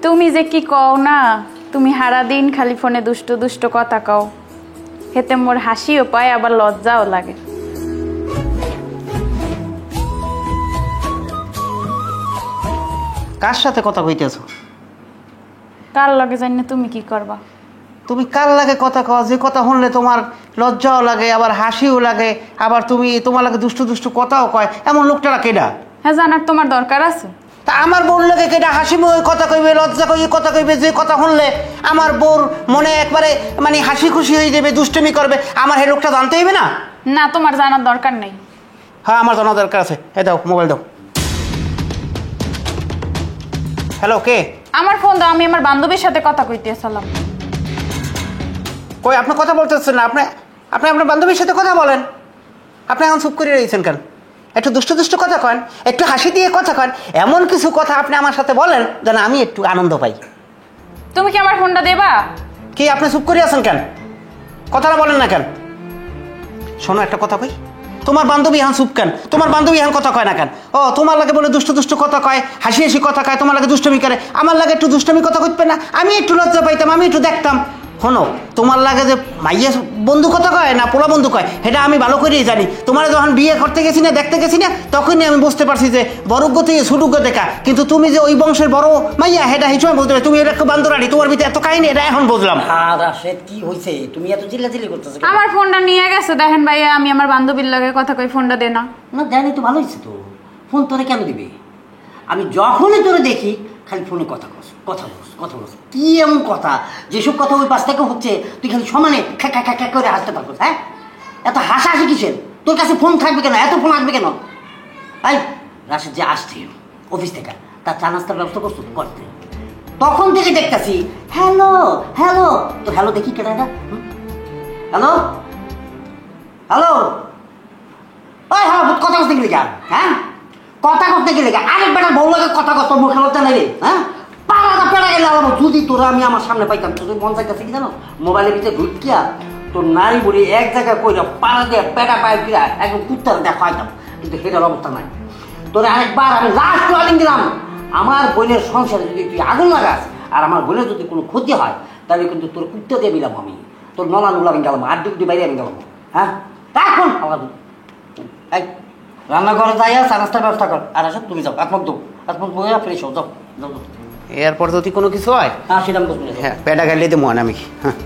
তুমি যে কি কও না, তুমি সারা দিন খালি ফোনে দুষ্ট দুষ্ট কথা কও, হেতে মোর হাসিও পায় আবার লজ্জাও লাগে। কার সাথে কথা কইতেছো? কার লগে জানি না তুমি কি করবা। তুমি কার লাগে কথা কও? যে কথা শুনলে তোমার লজ্জাও লাগে আবার হাসিও লাগে, আবার তুমি তোমার লাগে দুষ্ট দুষ্ট কথাও কয়, এমন লোকটা কেডা? হ্যাঁ, জানার তোমার দরকার আছে? তা আমার বউর লাগে কেডা হাসিমুখে কথা কইবে, লজ্জা কই কথা কইবে, যে কথা শুনলে আমার বউর মনে একবারে মানে হাসি খুশি হয়ে যাবে, দুষ্টমি করবে, আমার এই লোকটা জানতে হইবে না? না, তোমার জানার দরকার নেই। হ্যাঁ, আমার জানার দরকার আছে। দাও মোবাইল দাও। হ্যালো, কে? আমার ফোন দাও, আমি আমার বান্ধবীর সাথে কথা কইতেছিলাম। কই আপনি কথা বলতেছেন না? আপনি আপনি আপনার বান্ধবীর সাথে কথা বলেন। আপনি এখন চুপ করে রয়েছেন কেন? একটু দুষ্ট দুষ্ট কথা কন, একটু হাসি দিয়ে কথা কন, এমন কিছু কথা আপনি আমার সাথে বলেন যেন আমি একটু আনন্দ পাই। তুমি কি আমার ফোনটা দেবা? কি আপনি চুপ করে আছেন কেন? কথাটা বলেন না কেন? শোনো, একটা কথা কই, তোমার বান্ধবী এখন চুপ কেন? তোমার বান্ধবী এখন কথা কয় না কেন? ও তোমার লাগে বলে দুষ্ট দুষ্ট কথা কয়, হাসি হাসি কথা কয়, তোমার লাগে দুষ্টমি করে, আমার লাগে একটু দুষ্টমি কথা কইতে না? আমি একটু লজ্জা পাইতাম, আমি একটু দেখতাম। শোনো, তোমার লাগে যে মাইয়া বন্ধু কথা কয় না পোলা বন্ধু কয়, সেটা আমি ভালো করেই জানি। তোমার যখন বিয়ে করতে গেছি না, দেখতে গেছি না, তখনই আমি বুঝতে পারছি যে বড়জ্ঞ থেকে ছোটজ্ঞ দেখা। কিন্তু তুমি যে ওই বংশের বড় মাইয়া, সেটা হিসেবে বুঝতে পারি। তুমি এটা একটু বান্দরানি, তোমার ভিতরে এত কাহিনী, এটা এখন বুঝলাম। আর রাশেদ, কি হইছে? তুমি এত চিল্লাচিল্লি করতেছো? আমার ফোনটা নিয়ে গেছে, দেখেন ভাইয়া, আমি আমার বান্ধবীর লাগে কথা কই, ফোনটা দে না। না দেয়নি তো, ভালো হয়েছে তো। ফোন তোরে কেন দিবে? আমি যখনই তোরে দেখি খালি ফোনে কথা বলছ, কথা বলছ, কথা বলছ। কি এমন কথা? যেসব কথা ওই পাশ থেকে হচ্ছে তুই খালি সমানে খ্যাক খ্যাক খ্যাক করে হাসতে পারবো? হ্যাঁ, এত হাসাহাসি কিসের? তোর কাছে ফোন থাকবে কেন? এত ফোন আসবে কেন? এই রাশেদ যে আসছে অফিস থেকে, তার চা নাস্তার ব্যবস্থা করছো? করতে তখন থেকে দেখতেছি হ্যালো হ্যালো। তো হ্যালো দেখি কেন এটা? হ্যালো হ্যালো, ওই হ্যালো, কথা করতে গেলে কেন? হ্যাঁ, কথা করতে গেলে আরেক বেটার বউ লাগে কথা কত মুখে লজ্জা নাই রে? হ্যাঁ, পাড়াটা পেড়া গেলে আলাদা। যদি তোরা আমি আমার সামনে পাইতাম, তোর মন চাইতেছে কি জানো? মোবাইলের ভিতরে ঢুকিয়া তোর নারী বুড়ি এক জায়গায় কইরা পাড়া দিয়ে পেটা পায়ে দিয়া একদম কুত্তার দেখাইতাম। কিন্তু সেটার অবস্থা নাই। তোরে আরেকবার আমি লাস্ট ওয়ার্নিং দিলাম, আমার বোনের সংসারে যদি তুই আগুন লাগাস আর আমার বোনের যদি কোনো ক্ষতি হয়, তাহলে কিন্তু তোর কুত্তা দিয়ে দিলাম আমি, তোর নলা নুলা আমি গেলাম, আর ডুবডি বাইরে আমি গেলাম। হ্যাঁ, এখন আমার এই রান্নাঘরে যাইয়া চা নাস্তার ব্যবস্থা কর। আর আসো, তুমি যাও, একমত দো, একমত বইয়া ফ্রেশ হও, যাও যাও। এরপর যদি কোনো কিছু হয়, হ্যাঁ সেটা আমি বুঝবো। হ্যাঁ, পেটা গাইলে দেবো আমি। হ্যাঁ,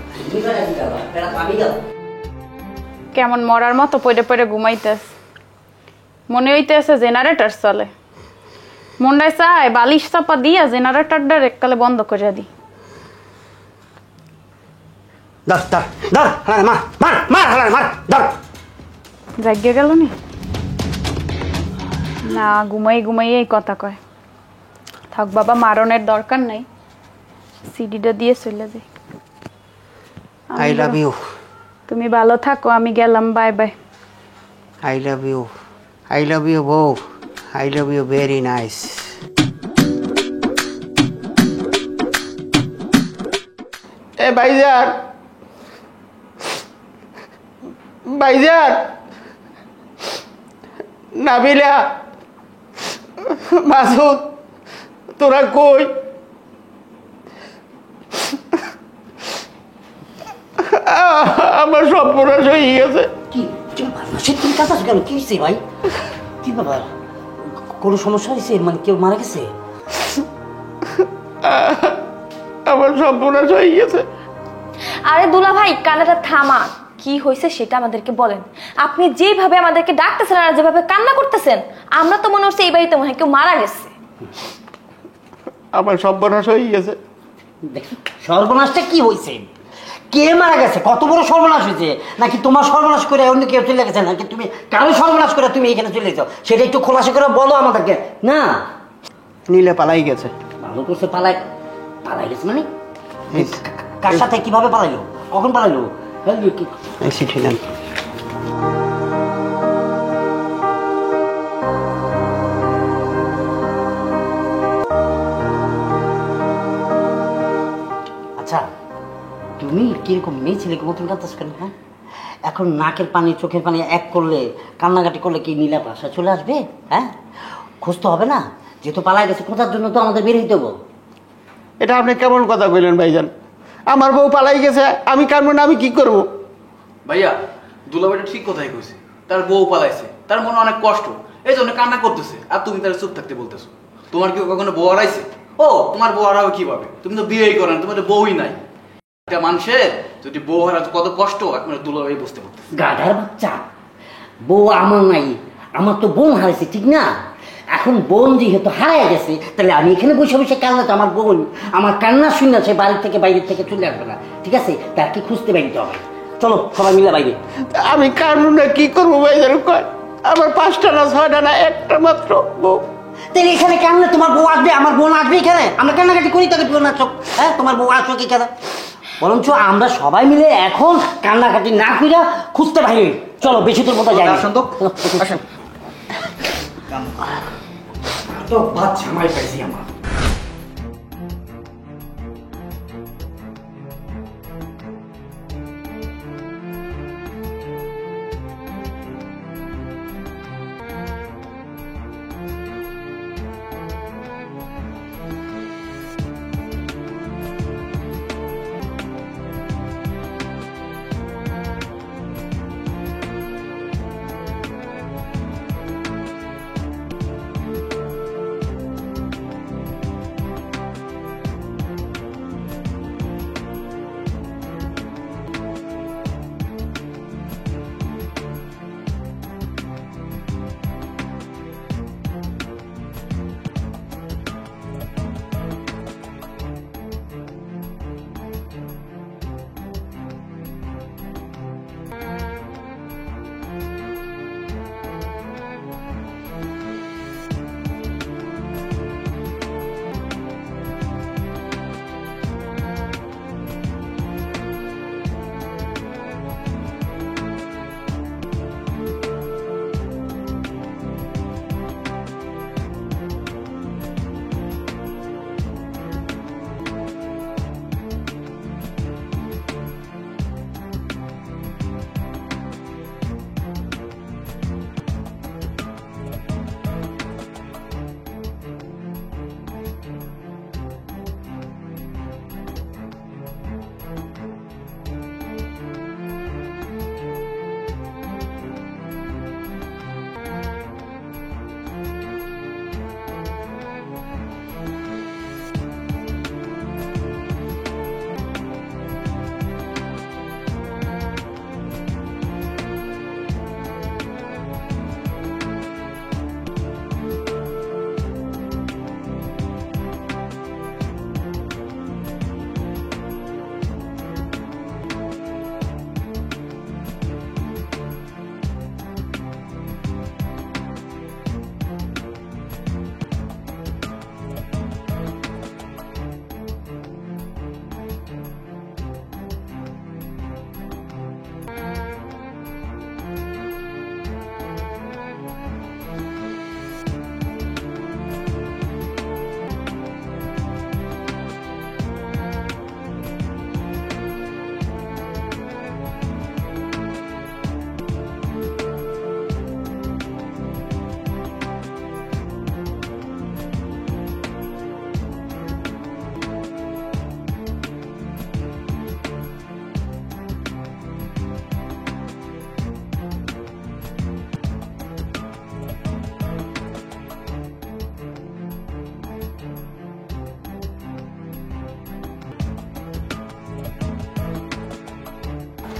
কেমন মরার মতো পড়ে পড়ে ঘুমাইতেছ, মনে হইতেছে জেনারেটর চলে। মনটায় চায় বালিশ চাপা দিয়া জেনারেটরটা এককালে বন্ধ করে দি। ধর ধর ধর, মার মার মার মার, ধর। জাগিয়ে গেল নি না, ঘুমাই ঘুমাইয়েই কথা কয়। থাক বাবা, মারণের দরকার নাই, সিডিটা দিয়ে চলে যাই। I love you. তুমি ভালো থাকো, আমি গেলাম, bye bye. I love you, I love you বউ, I love you very nice. এ ভাইজান, ভাইজান, নাবিলা, মাসুদ, তোরা কই? আমার সর্বনাশ হয়ে গেছে। কি সে তুমি কাছে আসো কেন? কি হয়েছে ভাই? কি ব্যাপার? কোনো সমস্যা হয়েছে? মানে কেউ মারা গেছে? আমার সর্বনাশ হয়ে গেছে। আরে দুলা ভাই, কান্নাটা থামা। কি হয়েছে সেটা আমাদেরকে বলেন। আপনি যেভাবে আমাদেরকে ডাকতেছেন আর যেভাবে কান্না করতেছেন, আমরা তো মনে হচ্ছে এই বাড়িতে মনে হয় কেউ মারা গেছে। আমার সর্বনাশ হয়ে গেছে। সর্বনাশটা কি হয়েছে? কে মারা গেছে? কত বড় সর্বনাশ হয়েছে? নাকি তোমার সর্বনাশ করে অন্য কেউ চলে গেছে? নাকি তুমি কারো সর্বনাশ করে তুমি এখানে চলে যাও? সেটা একটু খোলাসা করে বলো আমাদেরকে। না, নীলে পালাই গেছে। ভালো করছে। পালাই গেছে মানে? কার সাথে? কিভাবে পালাইলো? কখন পালাইলো? চিঠি নেন। আচ্ছা, তুমি কিরকম মেয়ে ছেলেকে মতন কাঁদতেছ কেন? হ্যাঁ, এখন নাকের পানি চোখের পানি এক করলে, কান্নাকাটি করলে কি নীলা বাসা চলে আসবে? হ্যাঁ, খুঁজতে হবে না? যেহেতু পালাই গেছে, খোঁজার জন্য তো আমাদের বেরিয়ে দেবো। এটা আপনি কেমন কথা কইলেন ভাইজান? আমার বউ পালাই গেছে, আমি কাঁদবো না? আমি কি করব? ভাইয়া দুলাভাইটা ঠিক কথাই কইছে, তার বউ পালাইছে, তার মনে অনেক কষ্ট, এই জন্য কান্না করতেছে, আর তুমি তার চুপ থাকতে বলতেছো। তোমার কি কখনো বউ হারাইছে? ও তোমার বউ হারাবে কিভাবে? তুমি তো বিয়েই করো না, তোমার তো বউই নাই। একটা মানুষের যদি বউ হারা কত কষ্ট এখন দুলাভাই বুঝতে পারতেছে। গাধার বাচ্চা, বউ আমার নাই, আমার তো বোন হারাইছে, ঠিক না? এখন বোন যেহেতু হারাই গেছে, তাহলে আমি এখানে বসে বসে কান্না, তো আমার বোন আমার কান্না শুনে সে বাড়ির থেকে বাইরের থেকে চলে আসবে না, ঠিক আছে? তার কি খুঁজতে বাইরে হবে। চলো সবাই মিলে বাইরে। আমি কাঁদবো না, কি করবো ভাইজান? কয় আমার 5টা না 6টা না, একটা মাত্র বউ। তাহলে এখানে কান্না, তোমার বউ আসবে, আমার বোন আসবে এখানে, আমরা কান্নাকাটি করি তাকে বোন আসো, হ্যাঁ? তোমার বউ আসো কি কেন? বরঞ্চ আমরা সবাই মিলে এখন কান্নাকাটি না কইরা খুঁজতে বাইরে। চলো, বেশি তোর মতো যাই না। আসেন তো, আসেন। তো ভাত ঝামাই পাইছি আমার।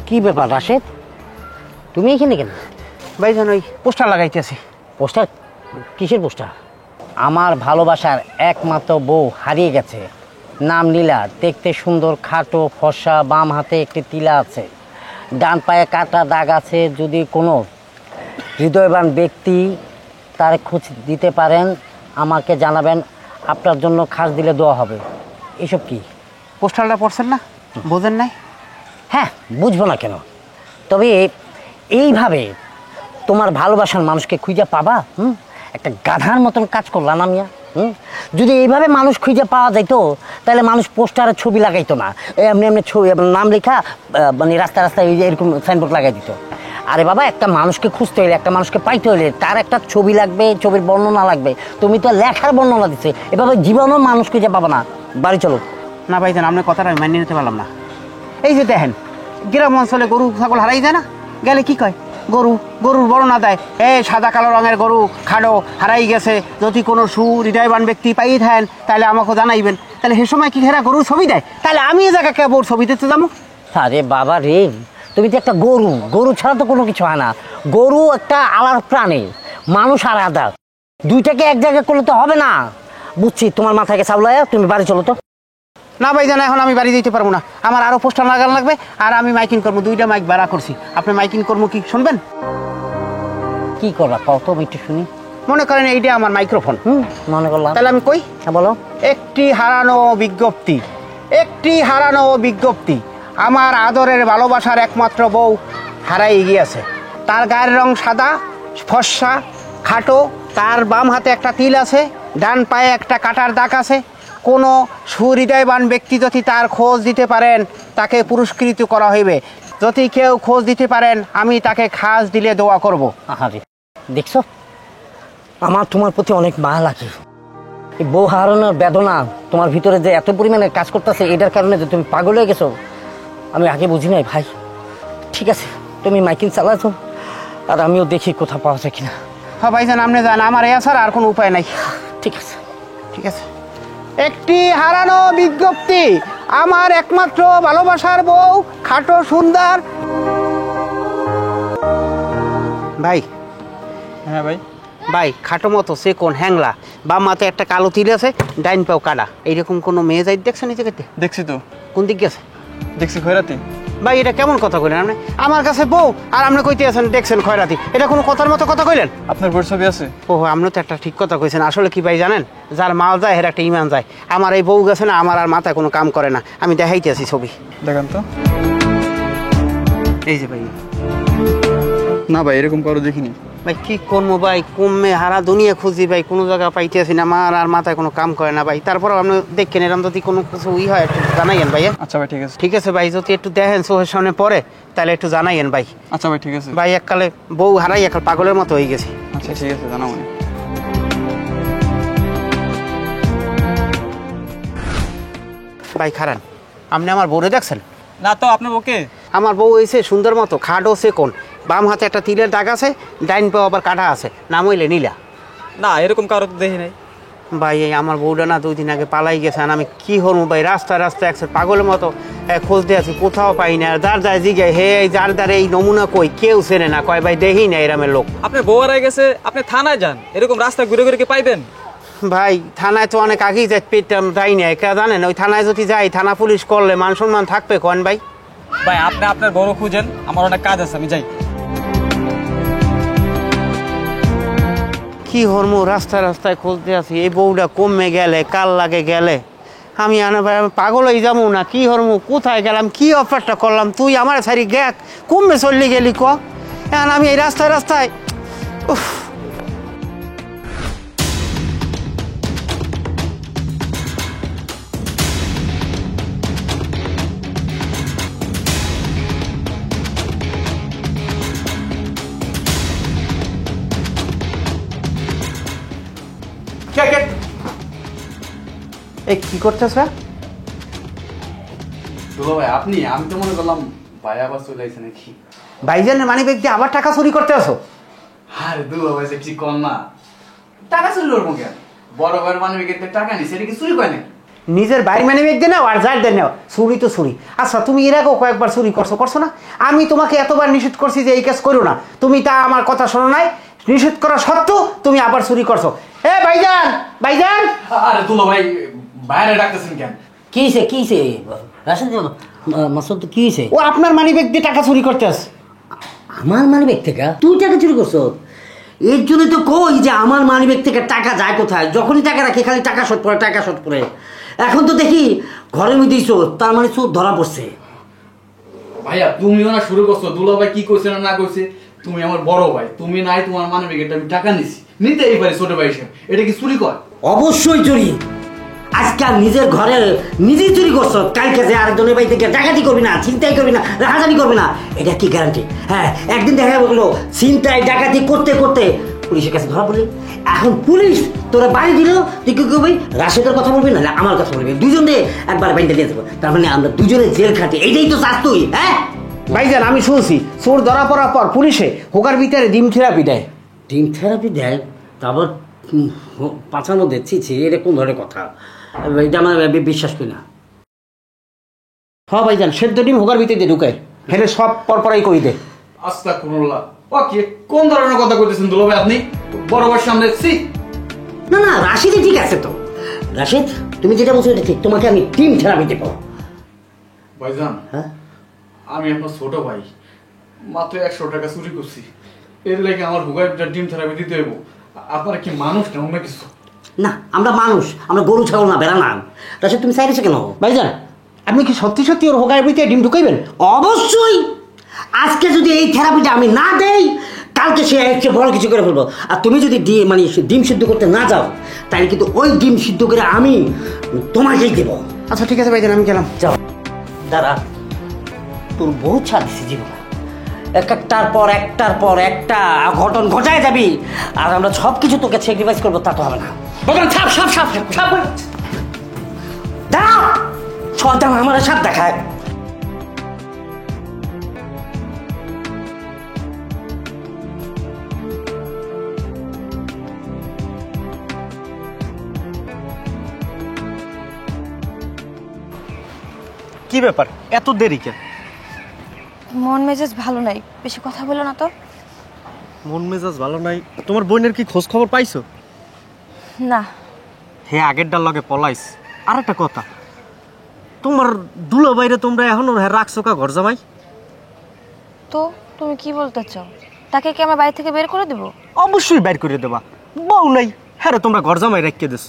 কি ব্যাপার রাশেদ, তুমি এখানে কেন? ভাইজান ওই পোস্টার লাগাইতেছি। পোস্টার? কিসের পোস্টার? আমার ভালোবাসার একমাত্র বউ হারিয়ে গেছে, নাম নীলা, দেখতে সুন্দর, খাটো, ফর্সা, বাম হাতে একটি তিলা আছে, ডান পায়ে কাটা দাগ আছে। যদি কোনো হৃদয়বান ব্যক্তি তার খোঁজ দিতে পারেন আমাকে জানাবেন, আপনার জন্য খাস দিলে দেওয়া হবে। এসব কি? পোস্টারটা পড়ছেন না, বোঝেন নাই? হ্যাঁ, বুঝবো না কেন? তবে এইভাবে তোমার ভালোবাসার মানুষকে খুঁজে পাবা? একটা গাধার মতন কাজ করলাম আমি। যদি এইভাবে মানুষ খুঁজে পাওয়া যাইতো তাহলে মানুষ পোস্টারে ছবি লাগাইতো না, এমনি এমনি ছবি নাম লেখা মানে রাস্তায় রাস্তায় এরকম সাইনবোর্ড লাগাই দিত। আরে বাবা, একটা মানুষকে খুঁজতে হইলে, একটা মানুষকে পাইতে হইলে তার একটা ছবি লাগবে, ছবির বর্ণনা লাগবে। তুমি তো লেখার বর্ণনা দিচ্ছে, এভাবে জীবনও মানুষ খুঁজে পাবা না। বাড়ি চলো। না ভাইজান আপনার কথাটা আমি মানিয়ে নিতে পারলাম না। এই যে দেখেন গ্রাম অঞ্চলে গরু ছাগল হারাই যায় না, গেলে কি কয় গরুর বর্ণনা দেয়, সাদা কালো রঙের গরু খাড়ো হারাই গেছে, যদি কোনো সুহৃদয়বান ব্যক্তি পাই থাকেন তাহলে আমাকে জানাইবেন। তাহলে সে সময় কি হেরা গরুর ছবি দেয়? তাহলে আমি এই জায়গায় কেবল ছবি দিতে যাবো? আরে বাবা রে, তুমি তো একটা গরু ছাড়া তো কোনো কিছু হয় না। গরু একটা আলাদা প্রাণী, মানুষ আর আদা, দুইটাকে এক জায়গায় করলে তো হবে না। বুঝছি, তোমার মাথাকে সাবলায়, তুমি বাড়ি চলো তো। না ভাইজান, এখন আমি বাড়ি দিতে পারবো না, আমার আরো পোস্টার লাগানো লাগবে, আর আমি মাইকিং করবো, 2টা মাইক ভাড়া করছি। আপনি মাইকিং করবো কি শুনবেন? কি করবা কত আমি একটু শুনি। মনে করেন এইটা আমার মাইক্রোফোন, মনে করলাম। তাহলে আমি কই, হ্যাঁ বলো। একটি হারানো বিজ্ঞপ্তি, আমার আদরের ভালোবাসার একমাত্র বউ হারাই গিয়েছে। তার গায়ের রং সাদা, ফর্সা, খাটো, তার বাম হাতে একটা তিল আছে, ডান পায়ে একটা কাটার দাগ আছে। কোনো সুহৃদয়বান ব্যক্তি যদি তার খোঁজ দিতে পারেন তাকে পুরস্কৃত করা হইবে। যদি কেউ খোঁজ দিতে পারেন আমি তাকে খাস দিলে দোয়া করব। আরে দেখছো, আমার তোমার প্রতি অনেক মায়া লাগে। এই বউ হারানোর বেদনা তোমার ভিতরে যে এত পরিমাণে কাজ করতেছে, এটার কারণে যে তুমি পাগল হয়ে গেছো, আমি আগে বুঝি নাই ভাই। ঠিক আছে, তুমি মাইকিং চালাছো, আর আমিও দেখি কোথাও পাওয়া যায় কিনা। হ্যাঁ ভাইজান, আপনি জান, আমার এ ছাড়া আর কোনো উপায় নাই। ঠিক আছে, ঠিক আছে। একটি হারানো বিজ্ঞপ্তি, আমার একমাত্র ভালোবাসার বউ খাটো সুন্দর। ভাই। হ্যাঁ ভাই। ভাই, খাটো মতো সে কোন হ্যাংলা, বাম মাথায় একটা কালো তিল আছে, ডাইন পাও কাটা, এইরকম কোনো মেয়ে যাই দেখছেন এই জায়গাতে? দেখছি তো। কোন দিক গেছে? দেখছি খয়রাতি। ভাই, এটা কেমন কথা কইলেন আপনি? আমার কাছে বউ আর আপনি কইতে আছেন দেখছেন খয়রাতি, এটা কোনো কথার মতো কথা কইলেন? আপনার বউর ছবি আছে? ও, আপনি তো একটা ঠিক কথা কইছেন। আসলে কি ভাই জানেন, যার মাল যায় এর একটা ইমান যায়। আমার এই বউ গেছে না, আমার আর মাথায় কোনো কাম করে না। আমি দেখাইতে আছি ছবি, দেখেন তো। এই যে ভাই। না ভাই, এরকম কারো দেখিনি। ভাই কি করবো ভাই, কমে হারা দুনিয়া খুঁজি ভাই, কোনো জায়গা পাইতেছি না, আমার আর মাথায় কোনো কাম করে না ভাই। তারপর আপনি দেখেন এরকম যদি কোনো কিছু হয় একটু জানাইয়েন ভাই। আচ্ছা ভাই, ঠিক আছে। ঠিক আছে ভাই, যদি একটু দেখেন চোখের সামনে পড়ে তাহলে একটু জানাইয়েন ভাই। আচ্ছা ভাই, ঠিক আছে। ভাই এককালে বউ হারাই একাল পাগলের মতো হয়ে গেছে। আচ্ছা ঠিক আছে, জানাবো। ভাই খারান, আপনি আমার বউরে দেখছেন? না তো, আপনার ওকে? আমার বউ হয়েছে সুন্দর মতো, খাটো সে কোন, বাম হাতে একটা তিলের দাগ আছে, ডাইন পাও আবার কাটা আছে, নাম হইলে নীলা। না, এরকম কারো তো দেখি নাই ভাই। এই আমার বউটা না 2 দিন আগে পালাই গেছে, আর আমি কি করবো ভাই, রাস্তায় একসাথে পাগলের মতো খোঁজ দিয়ে আছি, কোথাও পাই না। যার যায় জিগায়, হে যার দ্বারা এই নমুনা কই, কেউ চেনে না, কয় ভাই দেখি না এরামের লোক। আপনার বউ হারাই গেছে, আপনি থানায় যান, এরকম রাস্তা ঘুরে ঘুরে কি পাইবেন? ভাই থানায় তো অনেক আগেই যাই, পেতাম যাই না, কে জানেন ওই থানায় যদি যাই, থানা পুলিশ করলে মান সম্মান থাকবে কোন ভাই? ভাই আপনি আপনার বড় খুঁজেন, আমার অনেক কাজ আছে, আমি যাই। কি হরমো, রাস্তায় খুঁজতে আছি, এই বউটা কমে গেলে কাল লাগে গেলে আমি ভাই আমি পাগল হয়ে যাবো না। কি হরমো, কোথায় গেলাম, কি অফারটা করলাম, তুই আমার সারি গ্যাক কমে চললে গেলি ক, এখন আমি এই রাস্তায় উফ। এই কি করতেছ? দুলো ভাই আপনি? আমি তো মনে করলাম ভাই আবার চলে আসছে নাকি। ভাইজানের মানি ব্যাগ দিয়ে আবার টাকা চুরি করতে আসো? আরে দুলো ভাই, কি কম না, টাকা চুরি করবো কেন? বড় ভাইয়ের মানি ব্যাগের টাকা নিছে, এটা কি চুরি করে নাকি? নিজের বাড়ির মানি ব্যাগ দিয়ে নাও আর যার দিয়ে নাও, চুরি তো চুরি। আচ্ছা তুমি এর আগেও কয়েকবার চুরি করছো না? আমি তোমাকে এতবার নিষেধ করছি যে এই কাজ করো না, তুমি তা আমার কথা শোনো নাই, নিষেধ করা সত্ত্বেও তুমি আবার চুরি করছো। এ ভাইজান! আরে দুলো ভাই, বাইরে ডাকতেছেন কেন? কি হয়েছে রাশেদ মাসুদ, কি হয়েছে? ও আপনার মানি ব্যাগ দিয়ে টাকা চুরি করতে আসে। আমার মানি ব্যাগ থেকে তুই টাকা চুরি করছো? এর জন্য তো কই যে আমার মানি ব্যাগ থেকে টাকা যায় কোথায়, যখনই টাকা রাখি খালি টাকা শর্ট পড়ে। এখন তো দেখি ঘরের মধ্যেই চোর, তার মানে চোর ধরা পড়ছে। ভাইয়া তুমিও না শুরু করছো, দুলো ভাই কি করছে না করছে, তুমি আমার বড় ভাই, তুমি নাই তোমার মানি ব্যাগের আমি টাকা নিছি, নিতেই পারি ছোট ভাই হিসেবে, এটা কি চুরি কর? অবশ্যই চুরি। আজকে আর নিজের ঘরে নিজেই চুরি করছো, কালকে যে আরেকজনের বাড়ি থেকে ডাকাতি করবি না, ছিনতাই করবি না, রাহাজানি করবি না, এটা কি গ্যারান্টি? হ্যাঁ, একদিন দেখা গেলো ছিনতাই ডাকাতি করতে করতে পুলিশের কাছে ধরা পড়লি। এখন পুলিশ তোরা বাড়ি দিল, তুই কি করবি? রাশেদের কথা বলবি না আমার কথা বলবি, দুজনে একবার বাইন্দা দিয়ে দেবো। তার মানে আমরা দুজনে জেল খাটি, এইটাই তো চাস তুই? হ্যাঁ ভাইজান আমি শুনছি চোর ধরা পড়ার পর পুলিশে হোকার ভিতরে ডিম থেরাপি দেয়। ডিম থেরাপি দেয়? তারপর পাঁচানো দিচ্ছি, এটা কোন ধরনের কথা? এটা আমার বিশ্বাস করি না। হ্যাঁ ভাইজান, সেদ্ধ ডিম হোকার ভিতরে ঢুকায়, হেলে সব পরপরাই কই দে। আস্তাগফিরুল্লাহ। ও কি কোন ধরনের কথা কইতেছেন দুলা ভাই আপনি? বড় বড় সামনে সি। না রাশিদই ঠিক আছে তো। রাশিদ তুমি যেটা বলছো এটা ঠিক, তোমাকে আমি ডিম থেরাপি দেবো। ভাইজান হ্যাঁ আমি আপনার ছোট ভাই, মাত্র 100 টাকা চুরি করছি, এর লাগে আমার হুগার ডিম থেরাপি দিতে হইব। আপনারা কি মানুষ না অন্য কিছু? না আমরা মানুষ, আমরা গরু ছাগল না, বেড়া না। রাশিদ তুমি চাইছো কেন? ভাইজান আপনি কি সত্যি সত্যি ওর হোকার ভিতরে ডিম ঢুকাইবেন? অবশ্যই। আজকে যদি এই থেরাপিটা আমি না দেই, কালকে সে এসে বড় কিছু করে ফেলবো। আর তুমি যদি মানে ডিম সিদ্ধ করতে না যাও, তাহলে কিন্তু ওই ডিম সিদ্ধ করে আমি তোমাকেই দেবো। আচ্ছা ঠিক আছে ভাইজান, আমি গেলাম। যাও দাঁড়া, তোর বহু ছাড় দিছি জীবন, একটার পর একটা ঘটন ঘটায় যাবি, আর আমরা সব কিছু তোকে স্যাক্রিফাইস করবো, তা তো হবে না। ছাপ ছাপ ছাপ ছাপ দাঁড়া, সব দাম আমার সাপ দেখায়। কি ব্যাপার এত দেরি কেন? মন মেজাজ ভালো নাই, বেশি কথা বলো না তো। মন মেজাজ ভালো নাই? তোমার বোনের কি খোঁজ খবর পাইছো? না। হে আগেরটার লগে পলাইস। আর একটা কথা, তোমার দুলো বাইরে তোমরা এখনো রাখছো কা ঘর জামাই? তো তুমি কি বলতে চাও? তাকে কি আমার বাড়ি থেকে বের করে দেবো? অবশ্যই বাইর করে দেবা, বউ নাই হ্যাঁ রে, তোমরা ঘর জামাই রেখে দিস।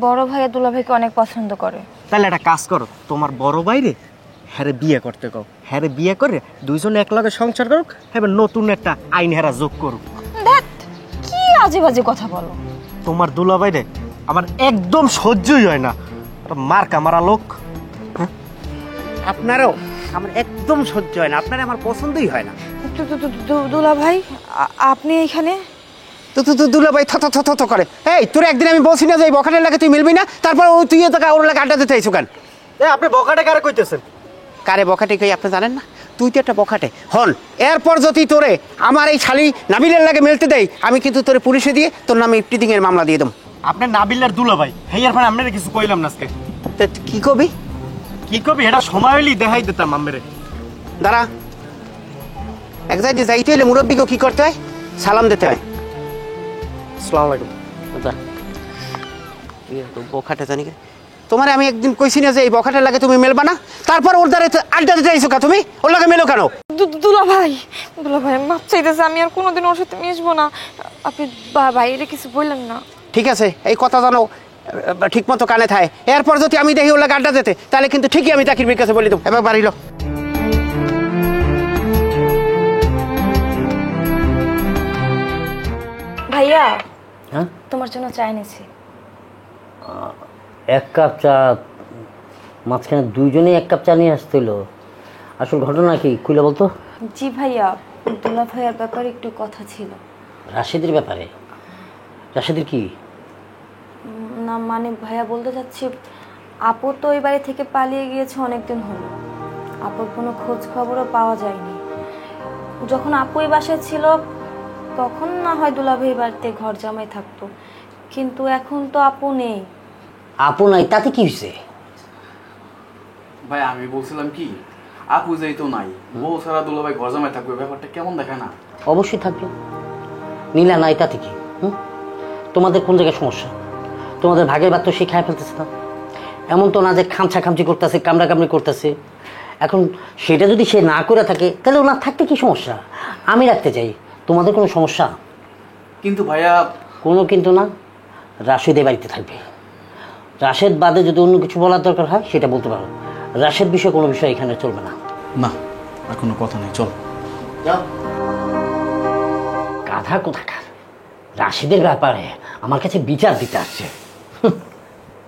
বড় ভাই দুলা ভাইকে অনেক পছন্দ করে। তাহলে একটা কাজ করো, তোমার বড় বাইরে হ্যারে বিয়ে করতে কও, হ্যারে বিয়ে করে দুইজনে এক লগে সংসার করুক, হ্যাঁ নতুন একটা আইন হেরা যোগ করুক। দেখ কি আজে বাজে কথা বলো। তোমার দুলা বাইরে আমার একদম সহ্যই হয় না, মার্কা মারা লোক। আপনারও আমার একদম সহ্য হয় না, আপনার আমার পছন্দই হয় না। দুলা ভাই আপনি এখানে? তো দুলা ভাই থ করে। এই তোর একদিন আমি বলছি না যে এই বখাটের লাগে তুই মিলবি না, তারপর তুই তোকে ওর লাগে আড্ডা দিতে আইছো কেন? আপনি বকাটে কারে কইতেছেন? কারে বখাটে কই আপনি জানেন না? তুই তো একটা বখাটে হন। এরপর যদি তোরে আমার এই শালি নাবিলের লাগে মিলতে দেয়, আমি কিন্তু তোরে পুলিশে দিয়ে তোর নামে ইফটিজিং এর মামলা দিয়ে দেব। আপনি নাবিলের দুলা ভাই, হেয়ার ফান আপনারা কিছু কইলাম না আজকে। কি কবি কি কবি এটা সময় হইলি দেখাই দিতাম আমেরে। দাঁড়া, এক জায়গায় যাইতে হলে মুরব্বীকে কি করতে হয়? সালাম দিতে হয়। আসসালামু আলাইকুম। বখাটে জানি তোমার আমি একদিন কইছি না যে এই বখাটের লাগে তুমি মেলবা না, তারপর ওর দ্বারা আড্ডা দিতে আইছো কা? তুমি ওর লাগে মেলো কেন? দুলা ভাই মাপ চাইতেছে, আমি আর কোনোদিন ওর সাথে মিশবো না। আপনি বাইরে কিছু বললেন না। ঠিক আছে, এই কথা জানো ঠিক মতো কানে থাকে। এরপর যদি আমি দেখি ওর লাগে আড্ডা দিতে, তাহলে কিন্তু ঠিকই আমি তাকির বির কাছে বলি দেবো। এবার বাড়িল ভাইয়া। হ্যাঁ তোমার জন্য চা এনেছি। এক কাপ চা? মাঝখানে দুইজনেই এক কাপ চা নিয়ে আসছিল, আসল ঘটনা কি খুলে বলতো? জি ভাইয়া, দুলা ভাইয়ার ব্যাপারে একটু কথা ছিল। রাশেদের ব্যাপারে? রাশেদের কি? না মানে ভাইয়া বলতে চাচ্ছি, আপু তো ওই বাড়ি থেকে পালিয়ে গিয়েছে অনেকদিন হলো, আপুর কোনো খোঁজ খবরও পাওয়া যায়নি। যখন আপু এই বাসায় ছিল তখন না হয় দুলা ভাই বাড়িতে ঘর জামাই থাকতো, কিন্তু এখন তো আপু নেই। আপু নাই তাতে কি হয়েছে? ভাই আমি বলছিলাম কি, আপু যাই তো নাই, বউ সারা দুলা ভাই ঘর জামাই থাকবে, ব্যাপারটা কেমন দেখায় না? অবশ্যই থাকবে। নীলা নাই তাতে কি? তোমাদের কোন জায়গায় সমস্যা? তোমাদের ভাগের ভাগ তো সে খায় ফেলতেছে না, এমন তো না যে খামছা খামচি করতেছে, কামড়া কামড়ি করতেছে। এখন সেটা যদি সে না করে থাকে, তাহলে ওনার থাকতে কি সমস্যা? আমি রাখতে চাই, তোমাদের কোনো সমস্যা? কিন্তু ভাইয়া কোনো কিন্তু না, রাশেদ বাড়িতে থাকবে। রাশেদ বাদে যদি অন্য কিছু বলার দরকার হয় সেটা বলতে পারো, রাশেদ বিষয়ে কোনো বিষয় এখানে চলবে না। না আর কোনো কথা নেই, চল যাও। গাধা কোথাকার, রাশেদের ব্যাপারে আমার কাছে বিচার দিতে আসছে,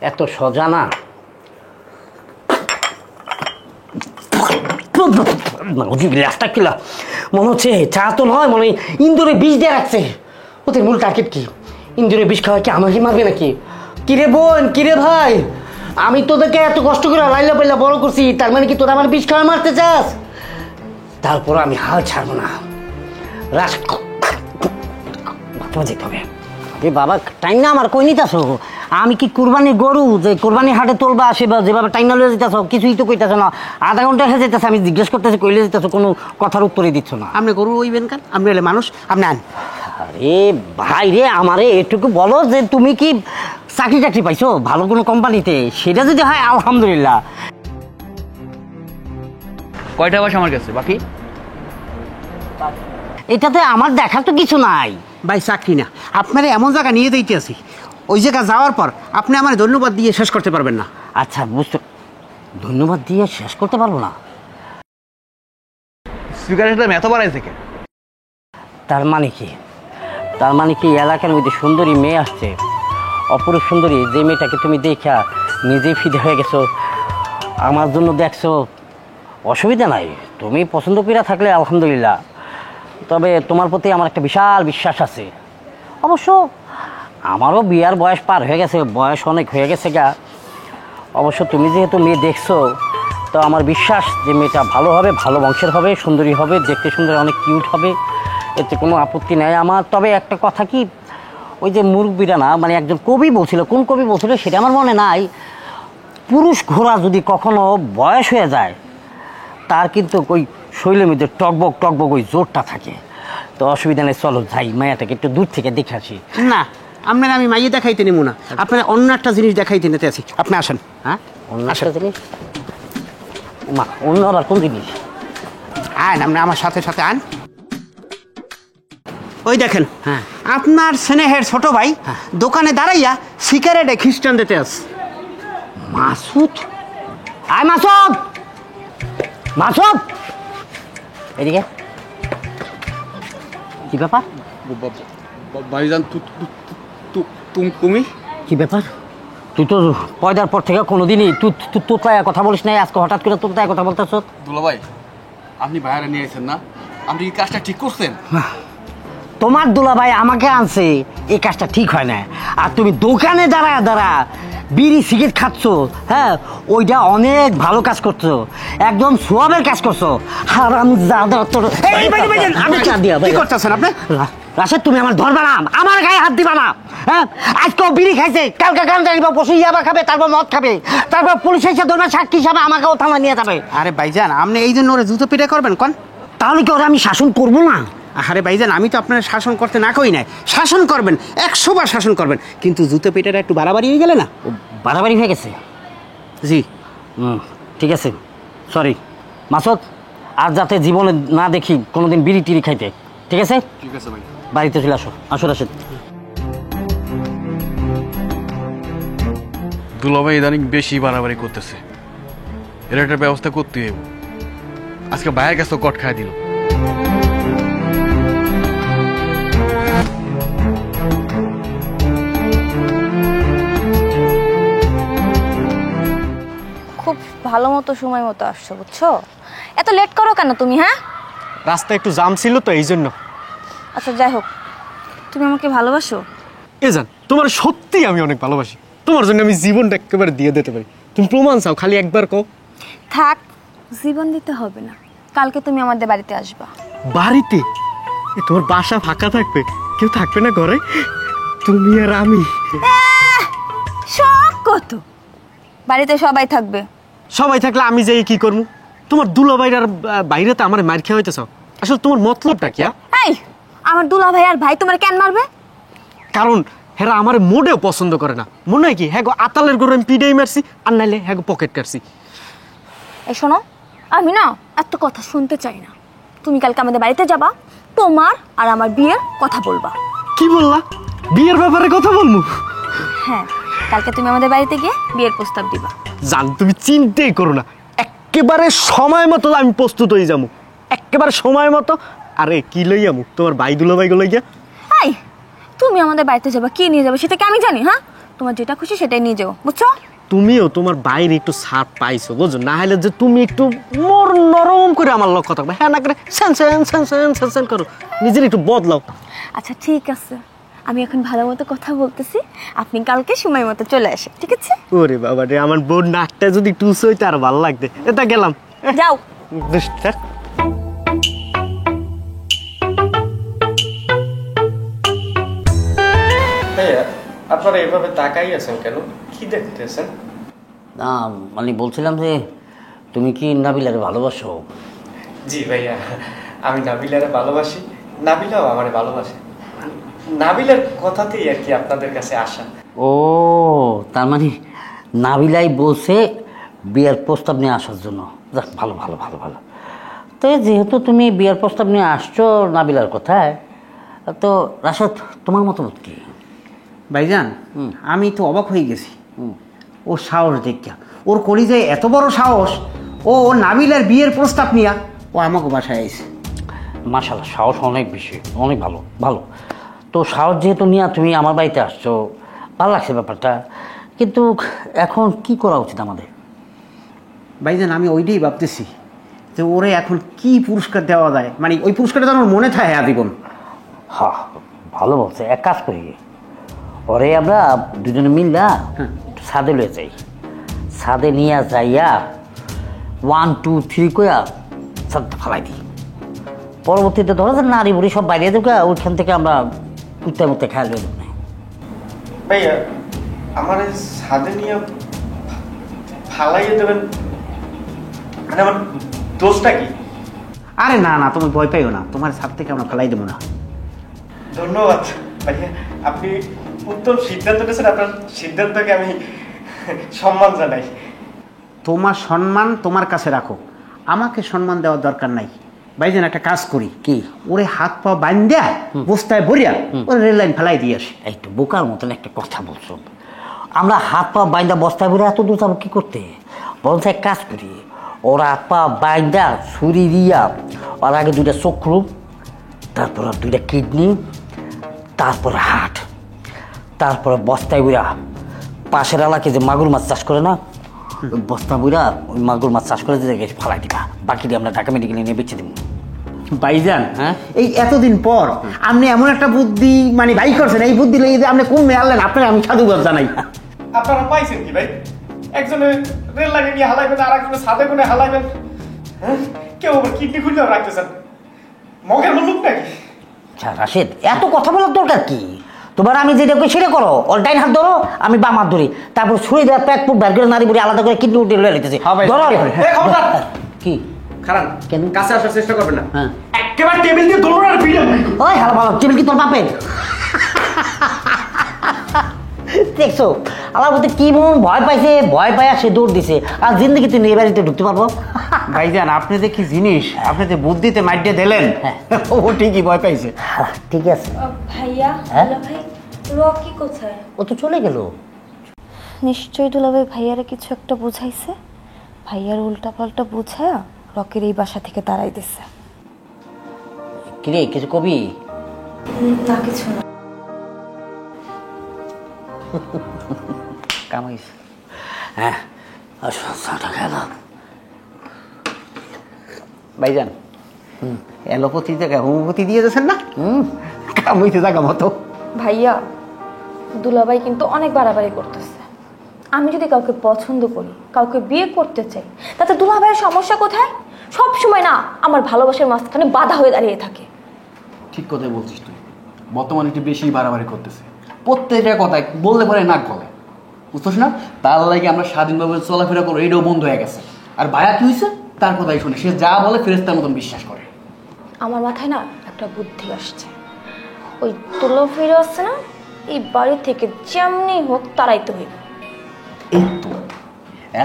এত সোজা না। গ্লাসটা কিলা মনে হচ্ছে চা তো নয়, মনে হয় ইন্দুরে বিষ দিয়ে রাখছে। ওদের মূল টার্গেট কি? ইন্দুরে বিষ খাওয়া কি আমাকে মারবে নাকি? কিরে বোন, কিরে ভাই, আমি তোদেরকে এত কষ্ট করে লাইলা পাইলা বড় করছি, তার মানে কি তোরা আমার বিষ খাওয়া মারতে চাস? তারপর আমি হাল ছাড়বো না। রাস যেতে হবে। এ বাবা, টাইম না আমার কই নিতেছ? আমি কি কুরবানির গরু যে কুরবানির হাটে তোলবা আসে বা যেভাবে টাইম না লয়ে যেতেছ? কিছুই তো কইতেছ না। আধা ঘন্টা হয়ে যেতেছে, আমি জিজ্ঞেস করতেছি কইলে যেতেছ, কোনো কথার উত্তরই দিচ্ছ না। আপনি গরু হইবেন কেন? আপনি হলে মানুষ, আপনি আন। আরে ভাই রে, আমারে এটুকু বলো যে তুমি কি চাকরি টাকরি পাইছো ভালো কোনো কোম্পানিতে? সেটা যদি হয় আলহামদুলিল্লাহ। কয়টা বাস আমার কাছে বাকি? এটাতে আমার দেখার তো কিছু নাই ভাই চাকরি না, আপনারা এমন জায়গা নিয়ে যাইতে আছি, ওই জায়গা যাওয়ার পর আপনি আমার ধন্যবাদ দিয়ে শেষ করতে পারবেন না। আচ্ছা বুঝতে, ধন্যবাদ দিয়ে শেষ করতে পারবো না? স্পিকারের সাথে এত বাড়াই থেকে তার মানে কি? তার মানে কি এলাকার মধ্যে সুন্দরী মেয়ে আসছে, অপরূপ সুন্দরী, যে মেয়েটাকে তুমি দেখা নিজেই ফিদে হয়ে গেছো, আমার জন্য দেখছো, অসুবিধা নাই, তুমি পছন্দ করে থাকলে আলহামদুলিল্লাহ। তবে তোমার প্রতি আমার একটা বিশাল বিশ্বাস আছে। অবশ্য আমারও বিয়ার বয়স পার হয়ে গেছে, বয়স অনেক হয়ে গেছে গা। অবশ্য তুমি যেহেতু মেয়ে দেখছো, তো আমার বিশ্বাস যে মেয়েটা ভালো হবে, ভালো বংশের হবে, সুন্দরী হবে, দেখতে সুন্দর, অনেক কিউট হবে, এতে কোনো আপত্তি নাই আমার। তবে একটা কথা কি, ওই যে মুরব্বীরা না, মানে একজন কবি বলছিল, কোন কবি বলছিল সেটা আমার মনে নাই, পুরুষ ঘোড়া যদি কখনো বয়স হয়ে যায়, তার কিন্তু ওই শৈলের মধ্যে টকবক টকবক ওই জোরটা থাকে। তো অসুবিধা নেই, চলো যাই, মায়াটাকে একটু দূর থেকে দেখে আসি। না, আপনার আমি মাইয়ে দেখাইতে নেবো না, আপনার অন্য একটা জিনিস দেখাইতে নিতে আছি। আপনি আসেন। হ্যাঁ, অন্য একটা জিনিস? মা, অন্য আবার কোন জিনিস? আন, আপনি আমার সাথে সাথে আন। ওই দেখেন, হ্যাঁ, আপনার স্নেহের ছোট ভাই দোকানে দাঁড়াইয়া সিগারেটে খ্রিস্টান দিতে আস। মাসুদ, আয় মাসুদ, মাসুদ এদিকে। কি ব্যাপার? ভাইজান তুমি কি ব্যাপার? তুই তো পয়দার পর থেকে কোনোদিনই তোতায় কথা বলিস নাই, আজকে হঠাৎ করে তোতায় কথা বলতেছ? দুলা ভাই, আপনি বাইরে নিয়ে এসেছেন না, আপনি কি কাজটা ঠিক করছেন? তোমার দুলাভাই আমাকে আনছে, এই কাজটা ঠিক হয় না। আর তুমি দোকানে দাঁড়া বিড়ি সিগারেট খাচ্ছ, হ্যাঁ, ওইটা অনেক ভালো কাজ করছো, একদম সোয়াবের কাজ করছো। হারামজাদা তোর। কি করতেছেন আপনি? রাশেদ, তুমি আমার ধরবা না, আমার গায়ে হাত দিবা না। হ্যাঁ, আজকেও বিড়ি খাইছে, কালকে গান জানিব, পশু ইয়াবা খাবে, তারপর মদ খাবে, তারপর পুলিশ এসে ধরবে, সাক্ষী হিসাবে আমাকেও থানা নিয়ে যাবে। আরে ভাইজান, আপনি এই জন্য ওরা জুতো পিটা করবেন কোন? তাহলে কি ওরা আমি শাসন করবো না? আরে ভাইজান, আমি তো আপনার শাসন করতে না কই নাই, শাসন করবেন, 100 বার শাসন করবেন, কিন্তু জুতো পিটাটা একটু বাড়াবাড়ি হয়ে গেলে না? বাড়াবাড়ি হয়ে গেছে? জি। ঠিক আছে, সরি মাসুদ, আর যাতে জীবনে না দেখি কোনোদিন বিড়ি টিড়ি খাইতে। ঠিক আছে? ঠিক আছে ভাই, বাড়িতে চলে আসো। আসো রাশেদ। দুলা ভাই ইদানিং বেশি বাড়াবাড়ি করতেছে, এর একটা ব্যবস্থা করতে হইব। আজকে ভাইয়ের কাছে কট খাই দিল। খুব ভালো মতো সময় মতো আসছো, বুঝছো? এত লেট করো কেন তুমি? হ্যাঁ, রাস্তায় একটু জাম ছিল তো, এই জন্য। আচ্ছা যাই হোক, তুমি আমাকে ভালোবাসো? এ জান, তোমার সত্যি আমি অনেক ভালোবাসি, তোমার জন্য আমি জীবনটা একেবারে দিয়ে দিতে পারি। তুমি প্রমাণ চাও, খালি একবার কও। থাক, জীবন দিতে হবে না, কালকে তুমি আমাদের বাড়িতে আসবা। বাড়িতে? তোমার বাসা ফাঁকা থাকবে, কেউ থাকবে না ঘরে, তুমি আর আমি। শখ কত, বাড়িতে সবাই থাকবে। সবাই থাকলে আমি যাই কি করবো? তোমার দুলাভাইর আর বাইরে তো আমার মার খেয়ে হইতেছ, আসলে তোমার মতলবটা কি? এই, আমার দুলা ভাই আর ভাই তোমার কেন মারবে? কারণ হেরা আমার মোটেও পছন্দ করে না। মনে হয় কি হ্যাঁ গো, আতালের গরু আমি পিডেই মারছি, আর নাইলে হ্যাঁ গো পকেট কাটছি। এই শোনো, আমি না এত কথা শুনতে চাই না। তুমি কালকে আমাদের বাড়িতে যাবা, তোমার আর আমার বিয়ের কথা বলবা। কি বললা? বিয়ের ব্যাপারে কথা বলবো? হ্যাঁ, কালকে তুমি আমাদের বাড়িতে গিয়ে বিয়ের প্রস্তাব দিবা। জান, তুমি চিন্তাই করো না, একেবারে সময় মতো আমি প্রস্তুত হয়ে যাবো, একেবারে সময় মতো। আরে কি লই যাবো? তোমার ভাই দুলাভাই গুলো গিয়া। এই, তুমি আমাদের বাড়িতে যাবা, কি নিয়ে যাবে সেটা কি আমি জানি? হ্যাঁ, তোমার যেটা খুশি সেটাই নিয়ে যাও, বুঝছো? তুমিও তোমার বাইরে একটু ছাড় পাইছো বুঝো, না হলে যে তুমি একটু মোর নরম করে আমার লক্ষ্য থাকবে, হ্যাঁ না করে স্যান স্যান স্যান স্যান স্যান স্যান করো, নিজের একটু বদলাও। আচ্ছা ঠিক আছে, আমি এখন ভালো মতো কথা বলতেছি, আপনি কালকে সময় মতো চলে আসেন, ঠিক আছে? ওরে বাবা রে, আমার বোন নাকটা যদি টুস হইতে আর ভালো লাগবে। এটা গেলাম, যাও। দুষ্টার। আপনারা এভাবে তাকাই আছেন কেন, কি দেখতেছেন? না মানে বলছিলাম যে তুমি কি নাবিলারে ভালোবাসো? জি ভাইয়া, আমি নাবিলারে ভালোবাসি, নাবিলাও আমারে ভালোবাসে। নাবিলার কথাতেই আর কি আপনাদের কাছে আসা। ও তার মানে নাবিলাই বলছে বিয়ের প্রস্তাব নিয়ে আসার জন্য। যাক, ভালো ভালো ভালো ভালো। তো যেহেতু তুমি বিয়ের প্রস্তাব নিয়ে আসছো নাবিলার কথায়, তো রাশেদ তোমার মতামত কি? ভাইজান আমি তো অবাক হয়ে গেছি ওর সাহস দেখা। ওর কলিজায় এত বড় সাহস, ও নাবিলার বিয়ের প্রস্তাব নিয়ে ও আমাকে বাসায় আইছে। মাশাআল্লাহ, সাহস অনেক বেশি, অনেক ভালো ভালো। তো সাহস যেহেতু নিয়ে তুমি আমার বাড়িতে আসছো, ভালো লাগছে ব্যাপারটা, কিন্তু এখন কি করা উচিত আমাদের? ভাইজান আমি ওইটাই ভাবতেছি যে ওরে এখন কি পুরস্কার দেওয়া যায়, মানে ওই পুরস্কারটা যেন ওর মনে থাকে আজীবন। হ্যাঁ ভালো বলছে, এক কাজ করি, ওরে আমরা দুজনে মিললা ছাদে লয়ে যাই, ছাদে নিয়ে যাইয়া 1 2 3 কইয়া ছাদটা ফালাই দিই। পরবর্তীতে ধরো যে নারী বুড়ি সব বাইরে দেবো, ওইখান থেকে আমরা কুত্তে মুত্তে খেয়াল লয়ে দেবো। ভাইয়া আমার এই ছাদে নিয়ে ফালাইয়ে দেবেন, মানে আমার দোষটা কি? আরে না না, তুমি ভয় পাইও না, তোমার ছাদ থেকে আমরা ফেলাই দেবো না। ধন্যবাদ ভাইয়া, আপনি উত্তম সিদ্ধান্ত নিয়েছেন, আপনার সিদ্ধান্তকে আমি সম্মান জানাই। তোমার সম্মান তোমার কাছে রাখো, আমাকে সম্মান দেওয়ার দরকার নাই। ভাইজান একটা কাজ করি, কি? ওরে হাত পা বান্ধা বস্তায় ভরিয়া ওরে রেল লাইন ফেলাই দিয়ে আসি। একটু বোকার মতন একটা কথা বলছো, আমরা হাত পা বাইন্দা বস্তায় ভরে এত দূর যাবো কি করতে? বরঞ্চ এক কাজ করি, ওরা হাত পা বাইন্দা ছুরি দিয়া ওর আগে 2টা চক্ষু, তারপর 2টা কিডনি, তারপর হাট, তারপরে বস্তায় বুড়া পাশের এলাকায় যে মাগুর মাছ চাষ করে না, ওই বস্তা বুড়া ওই মাগুর মাছ চাষ করে ফালাই দিবা, বাকি দিয়ে আমরা ঢাকা মেডিকেলে নিয়ে বেঁচে দিব। ভাইজান হ্যাঁ? এই এতদিন পর আপনি এমন একটা বুদ্ধি মানে ভাই করছেন, এই বুদ্ধি লেগে আপনি কোন মেয়ে আনলেন, আপনার আমি সাধুবাদ জানাই। আপনারা পাইছেন কি ভাই? একজনে রেল লাইনে নিয়ে হালাইবেন, আর একজনে ছাদে কোনে হালাইবেন, হ্যাঁ? কেউ আবার কিডনি খুললেও রাখতেছেন, মগের লোক নাকি? আচ্ছা রাশেদ, এত কথা বলার দরকার কি? তোমার আমি যেটা করি সেটা করো, ওর ডাইন হাত ধরো, আমি বাম হাত ধরি, তারপর ছুরি দেওয়া প্যাক পুক বের করে নারী বুড়ি আলাদা করে কিডনি উঠে লয়ে নিতেছি। ধরো। কি খারাপ কেন? কাছে আসার চেষ্টা করবেন না, হ্যাঁ একেবারে টেবিল দিয়ে দৌড় আর ভিড়ে। ওই হ্যালো ভালো, টেবিল কি তোর বাপের? দেখছো আমার মধ্যে কি মন ভয় পাইছে, ভয় পাইয়া সে দৌড় দিছে, আর জিন্দগি তুই নিয়ে বাড়িতে ঢুকতে পারবো? ভাইজান আপনি যে কি জিনিস, আপনি যে বুদ্ধিতে মাইডে দিলেন, ও ঠিকই ভয় পাইছে। ঠিক আছে। ভাইয়া, হ্যাঁ? ভাই রকি কোথায়? ও তো চলে গেল। নিশ্চয়ই দুলাভাই ভাইয়ারে কিছু একটা বুঝাইছে, ভাইয়ার উল্টা পাল্টা বুঝায়া রকির এই বাসা থেকে তাড়াই দিছে। কিরে কিছু কবি? না কিছু না। কামাইছে। হ্যাঁ চাটা খেলাম। ভাইজান এলোপতি জায়গায় হোমিওপতি দিয়ে দিয়েছেন না, কামইতে জায়গা মতো। ভাইয়া দুলাভাই কিন্তু অনেক বাড়াবাড়ি করতেছে। আমি যদি কাউকে পছন্দ করি, কাউকে বিয়ে করতে চাই, তাতে দুলাভাইয়ের সমস্যা কোথায়? সব সময় না আমার ভালোবাসার মাঝখানে বাধা হয়ে দাঁড়িয়ে থাকে। ঠিক কথাই বলছিস তুই, বর্তমানে একটু বেশি বাড়াবাড়ি করতেছে, প্রত্যেকটা কথায় বললে পরে নাক গলে, বুঝছিস না? তার লাগে আমরা স্বাধীনভাবে চলাফেরা করবো, এইটাও বন্ধ হয়ে গেছে। আর ভাইয়া কি হয়েছে তার কথাই শুনে, সে যা বলে ফেরেস্তার মতন বিশ্বাস করে। আমার মাথায় না একটা বুদ্ধি আসছে, ওই তুলো ফিরে আসছে না, এই বাড়ি থেকে যেমনি হোক তারাইতে হইব। এই তো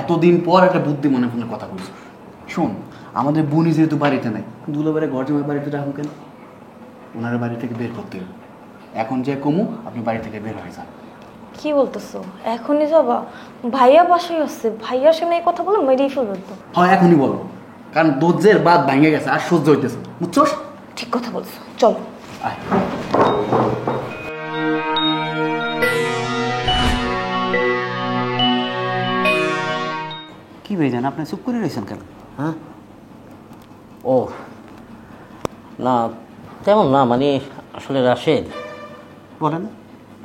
এতদিন পর একটা বুদ্ধি মনে মনে কথা বলছো। শোন, আমাদের বোনই যেহেতু বাড়িতে নাই, দুলাবারে ঘর জমা বাড়িতে রাখুন কেন? ওনারা বাড়ি থেকে বের করতে হবে। এখন যে কমু আপনি বাড়ি থেকে বের হয়ে যান। কি বলতেছো? এখনই যাবা? ভাইয়া বাসায় আসছে, ভাইয়ার সামনে এই কথা বলে মেরেই ফেলবো তো। হয় এখনই বলো, কারণ দরজের বাদ ভেঙে গেছে, আর সহ্য হইতেছে, বুঝছস? ঠিক কথা বলছো, চলো। আয়। ভাইজান আপনি চুপ করে রয়েছেন কেন? হ্যাঁ, ও না তেমন না, মানে আসলে রাশেদ, বলেন।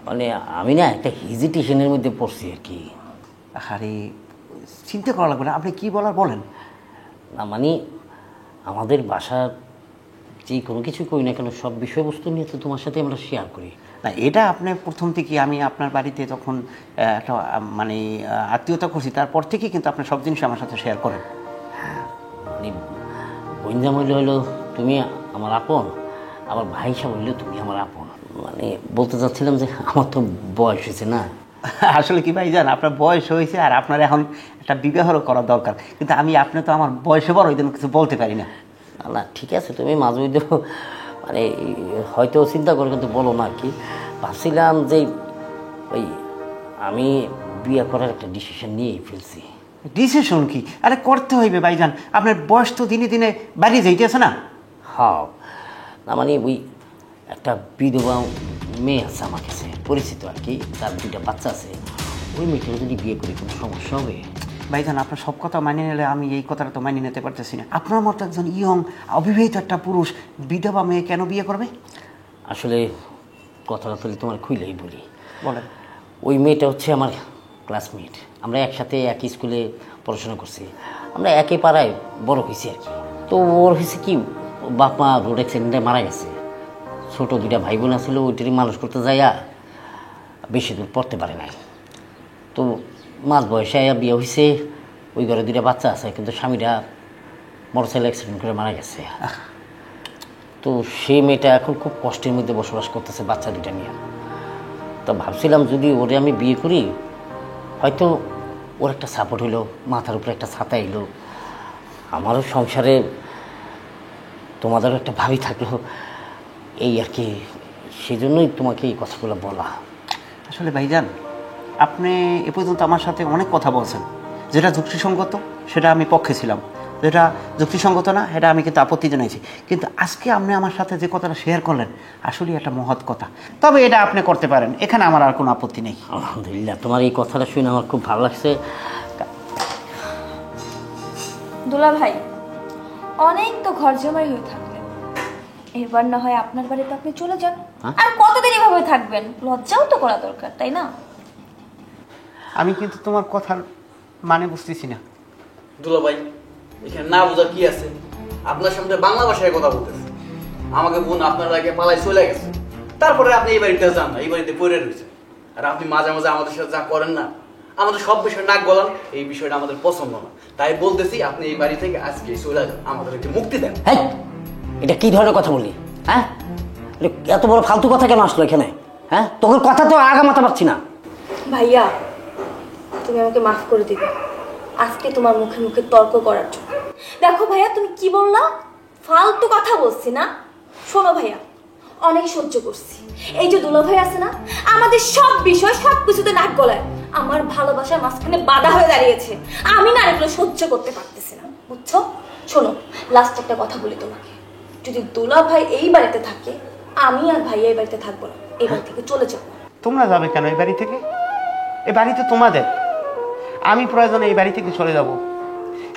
মানে আমি না একটা হেজিটেশনের মধ্যে পড়ছি আর কি। আরে চিন্তা করা লাগবে না, আপনি কি বলার বলেন। না মানে আমাদের বাসার যে কোনো কিছু করি না কেন, সব বিষয়বস্তু নিয়ে তো তোমার সাথে আমরা শেয়ার করি। না এটা আপনি প্রথম থেকে আমি আপনার বাড়িতে তখন একটা মানে আত্মীয়তা করছি, তারপর থেকে কিন্তু আপনি সব জিনিস আমার সাথে শেয়ার করেন। মানে বইন্দা মূল্য হলো তুমি আমার আপন, আমার ভাই সাহেব হইলেও তুমি আমার আপন। মানে বলতে চাচ্ছিলাম যে আমার তো বয়স হয়েছে না। আসলে কি ভাইজান, আপনার বয়স হয়েছে আর আপনার এখন একটা বিবাহও করা দরকার, কিন্তু আমি আপনি তো আমার বয়সে বড়, ওই জন্য কিছু বলতে পারি না। না ঠিক আছে, তুমি মাঝে মধ্যে মানে হয়তো চিন্তা করে কিন্তু বলো না আর কি। ভাবছিলাম যে ওই আমি বিয়ে করার একটা ডিসিশন নিয়েই ফেলছি। ডিসিশন কি? আরে করতে হইবে ভাইজান, আপনার বয়স তো দিনে দিনে বাড়িয়ে যাইতেছে না। হ্যাঁ, না মানে ওই একটা বিধবা মেয়ে আছে আমার কাছে পরিচিত আর কি, তার 2টা বাচ্চা আছে। ওই মেয়েটা যদি বিয়ে করি কোনো সমস্যা হবে? ভাইজান আপনার সব কথা মানিয়ে নিলে আমি এই কথাটা তো মানিয়ে নিতে পারতেছি না। আপনার মতো একজন ইয়ং অবিবাহিত একটা পুরুষ বিধবা মেয়ে কেন বিয়ে করবে? আসলে কথাটা তাহলে তোমার খুইলেই বলি। বলেন। ওই মেয়েটা হচ্ছে আমার ক্লাসমেট, আমরা একসাথে একই স্কুলে পড়াশোনা করছি, আমরা একই পাড়ায় বড় হয়েছি আর কি। তো ওর হয়েছে কি, বাপ মা রোড অ্যাক্সিডেন্টে মারা গেছে। ছোটো 2টা ভাই বোন ছিল, ওইটারই মানুষ করতে যাইয়া বেশি দূর পড়তে পারে নাই। তো মাঝ বয়সে বিয়ে হয়েছে, ওই ঘরে 2টা বাচ্চা আছে, কিন্তু স্বামীরা মোটরসাইকেল অ্যাক্সিডেন্ট করে মারা গেছে। তো সেই মেয়েটা এখন খুব কষ্টের মধ্যে বসবাস করতেছে বাচ্চা 2টা নিয়ে। তো ভাবছিলাম যদি ওরে আমি বিয়ে করি, হয়তো ওর একটা সাপোর্ট হইলো, মাথার উপরে একটা ছাতা এলো, আমারও সংসারে তোমাদেরও একটা ভাবি থাকলো, এই আর কি। সেজন্যই তোমাকে এই কথাগুলো বলা। আসলে ভাইজান আপনি এ পর্যন্ত আমার সাথে অনেক কথা বলছেন, যেটা যুক্তিসঙ্গত সেটা আমি পক্ষে ছিলাম, যেটা যুক্তিসঙ্গত না সেটা আমি কিন্তু আপত্তি জানাইছি। কিন্তু আজকে আপনি আমার সাথে যে কথাটা শেয়ার করলেন আসলে একটা মহৎ কথা, তবে এটা আপনি করতে পারেন, এখানে আমার আর কোনো আপত্তি নেই। আলহামদুলিল্লাহ, তোমার এই কথাটা শুনে আমার খুব ভালো লাগছে। দুলা ভাই, অনেক তো ঘর জমাই হয়ে থাকলেন, এবার না হয় আপনার বাড়িতে আপনি চলে যান। আর কতদিন এভাবে থাকবেন? লজ্জাও তো করা দরকার, তাই না? আমি কিন্তু তোমার কথার মানে বুঝতেছি না। দুলা ভাই, এখানে না বোঝার কি আছে? আপনার সামনে বাংলা ভাষায় কথা বলতেছে, আমাকে বোন আপনার আগে পালায় চলে গেছে, তারপরে আপনি এই বাড়িতে যান না, এই বাড়িতে পড়ে রয়েছে। আর আপনি মাঝে মাঝে আমাদের সাথে যা করেন না, আমাদের সব বিষয় নাক গলান, এই বিষয়টা আমাদের পছন্দ না। তাই বলতেছি আপনি এই বাড়ি থেকে আজকে চলে যান, আমাদের একটু মুক্তি দেন। হ্যাঁ, এটা কি ধরনের কথা বললি? হ্যাঁ, এত বড় ফালতু কথা কেন আসলো এখানে? হ্যাঁ, তোর কথা তো আগা মাথা পাচ্ছি না। ভাইয়া, তুমি আমাকে মাফ করে দিবে আজকে তোমার মুখে মুখে তর্ক করার জন্য। দেখো ভাইয়া, তুমি কি বললা? ফালতু কথা বলছি না? শোনো ভাইয়া, অনেক সহ্য করছি। এই যে দুলা ভাই আছে না, আমাদের সব বিষয় সব কিছুতে নাক গলায়, আমার ভালোবাসার মাঝখানে বাধা হয়ে দাঁড়িয়েছে। আমি না এগুলো সহ্য করতে পারতেছি না, বুঝছো? শোনো, লাস্ট একটা কথা বলি তোমাকে, যদি দুলা ভাই এই বাড়িতে থাকে, আমি আর ভাইয়া এই বাড়িতে থাকবো না, এই বাড়ি থেকে চলে যাবো। তোমরা যাবে কেন এই বাড়ি থেকে? এই বাড়ি তো তোমাদের, আমি প্রয়োজনে এই বাড়ি থেকে চলে যাব।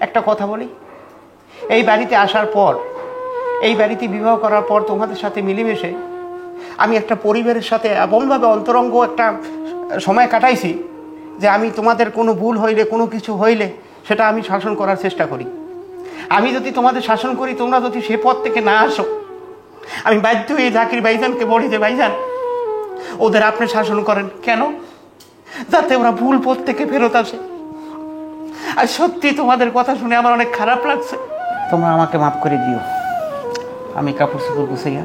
একটা কথা বলি, এই বাড়িতে আসার পর, এই বাড়িতে বিবাহ করার পর তোমাদের সাথে মিলেমিশে আমি একটা পরিবারের সাথে এমনভাবে অন্তরঙ্গ একটা সময় কাটাইছি যে আমি তোমাদের কোনো ভুল হইলে, কোনো কিছু হইলে সেটা আমি শাসন করার চেষ্টা করি। আমি যদি তোমাদের শাসন করি, তোমরা যদি সে পথ থেকে না আসো, আমি বাধ্য হয়ে জাকির ভাইজানকে বলি যে ভাইজান ওদের আপনি শাসন করেন। কেন? যাতে ওরা ভুল পথ থেকে ফেরত আসে। আর সত্যি তোমাদের কথা শুনে আমার অনেক খারাপ লাগছে, তোমরা আমাকে মাফ করে দিও। আমি কাপড় চোপড় গুছাইয়া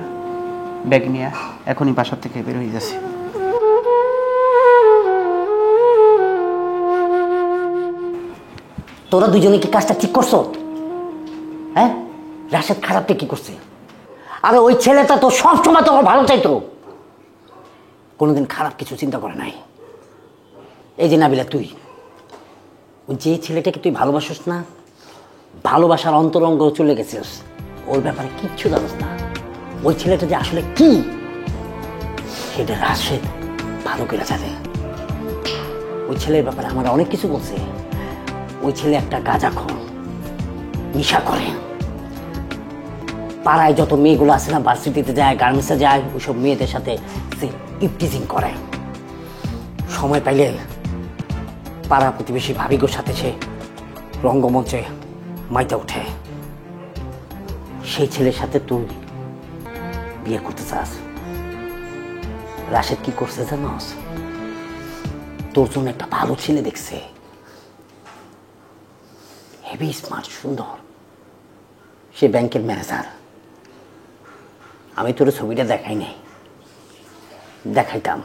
ব্যাগ নিয়ে এখনই বাসার থেকে বের হয়ে যাচ্ছি। তোরা দুজনে কি কাজটা ঠিক করছো? হ্যাঁ, রাশেদ খারাপটা কি করছে? আরে ওই ছেলেটা তো সবসময় তোর ভালো চাইতো, কোনোদিন খারাপ কিছু চিন্তা করে নাই। এই যে নাবিলা, তুই ওই যে ছেলেটাকে তুই ভালোবাসিস না, ভালোবাসার অন্তরঙ্গ চলে গেছিস, ওর ব্যাপারে কিচ্ছু জানিস না। ওই ছেলেটা যে আসলে কি সেটা রাশেদ ভালো করে জানে। ওই ছেলের ব্যাপারে আমার অনেক কিছু বলছে, ওই ছেলে একটা গাঁজাখোর, নেশা করে। পাড়ায় যত মেয়েগুলো আছে না, ভার্সিটিতে যায়, গার্মেন্টসে যায়, ওইসব মেয়েদের সাথে সে ইপটিজিং করে। সময় পাইলে পাড়া প্রতিবেশী ভাবিগোর সাথে সে রঙ্গমঞ্চে মাইতে ওঠে। সেই ছেলের সাথে তুই বিয়ে করতে চাস। রাশেদ কি করছে জানোস? তোর জন্য একটা ভালো ছেলে দেখছে, হেভি স্মার্ট, সুন্দর, সে ব্যাংকের ম্যানেজার। আমি তোর ছবিটা দেখাই নাই, দেখাইতাম।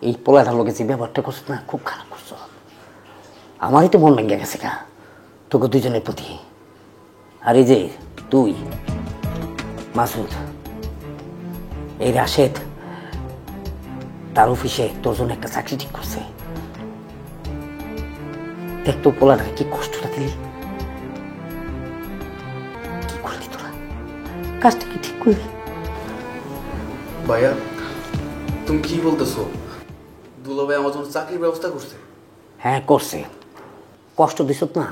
এই পোলাটার লোকে যে ব্যবহারটা করছ না, খুব খারাপ করছ। আমারই তো মন ভেঙে গেছে গা তোকে দুজনের প্রতি। আর এই যে তুই মাসুদ, এই রাশেদ তার অফিসে তোর জন্য একটা চাকরি ঠিক করছে। দেখ তো পোলাটাকে কি কষ্টটা দিলি, কি করলি তোরা, কাজটা কি ঠিক করলি? ভাইয়া তুমি কি বলতেছো? দুলাভাই আমার জন্য চাকরির ব্যবস্থা করছে? হ্যাঁ করছে। কষ্ট দিস না।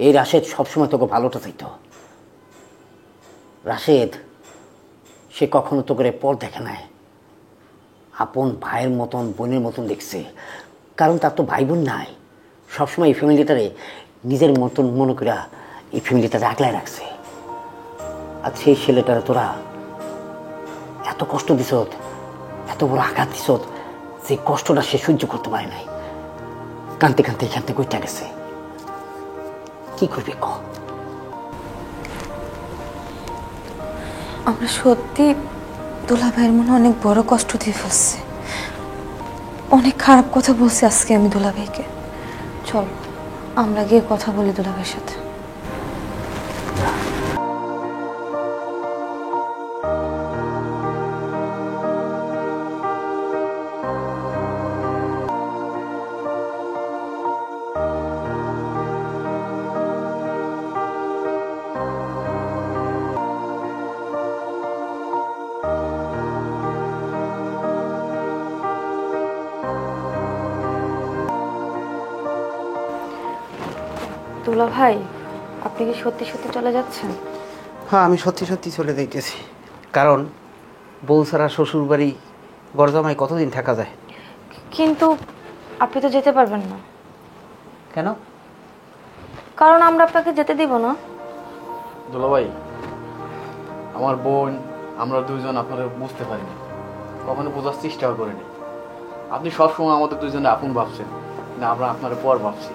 এই রাশেদ সবসময় তোকে ভালোটা চাইত। রাশেদ সে কখনো তোকে পর দেখে নাই, আপন ভাইয়ের মতন, বোনের মতন দেখছে। কারণ তার তো ভাই বোন নাই, সবসময় এই ফ্যামিলিটারে নিজের মতন মনে করে এই ফ্যামিলিটারে আগলায় রাখছে। আর সেই ছেলেটারে তোরা এত কষ্ট দিস, এত বড় আঘাত দিস, যে কষ্টটা সে সহ্য করতে পারে নাই। কাঁদতে কাঁদতে এখান থেকে উঠে গেছে। কি করবি ক? আমরা সত্যি দুলা ভাইয়ের মনে অনেক বড় কষ্ট দিয়ে ফেলছে। অনেক খারাপ কথা বলছি আজকে আমি দুলা ভাইকে। চল আমরা গিয়ে কথা বলি দুলা ভাইয়ের সাথে। দুলা ভাই, আপনি কি সত্যি সত্যি চলে যাচ্ছেন? হ্যাঁ, আমি সত্যি সত্যি চলে যাইতেছি। কারণ বউ ছাড়া শ্বশুর বাড়ি গরজামাই কতদিন থাকা যায়? কিন্তু আপনি তো যেতে পারবেন না। কেন? কারণ আমরা আপনাকে যেতে দিব না। দুলাভাই, আমার বোন, আমরা দুইজন আপনারা বুঝতে পারিনি, কখনো বোঝার চেষ্টাও করিনি। আপনি সবসময় আমাদের দুইজনে আপন ভাবছেন, না আমরা আপনার পর ভাবছি।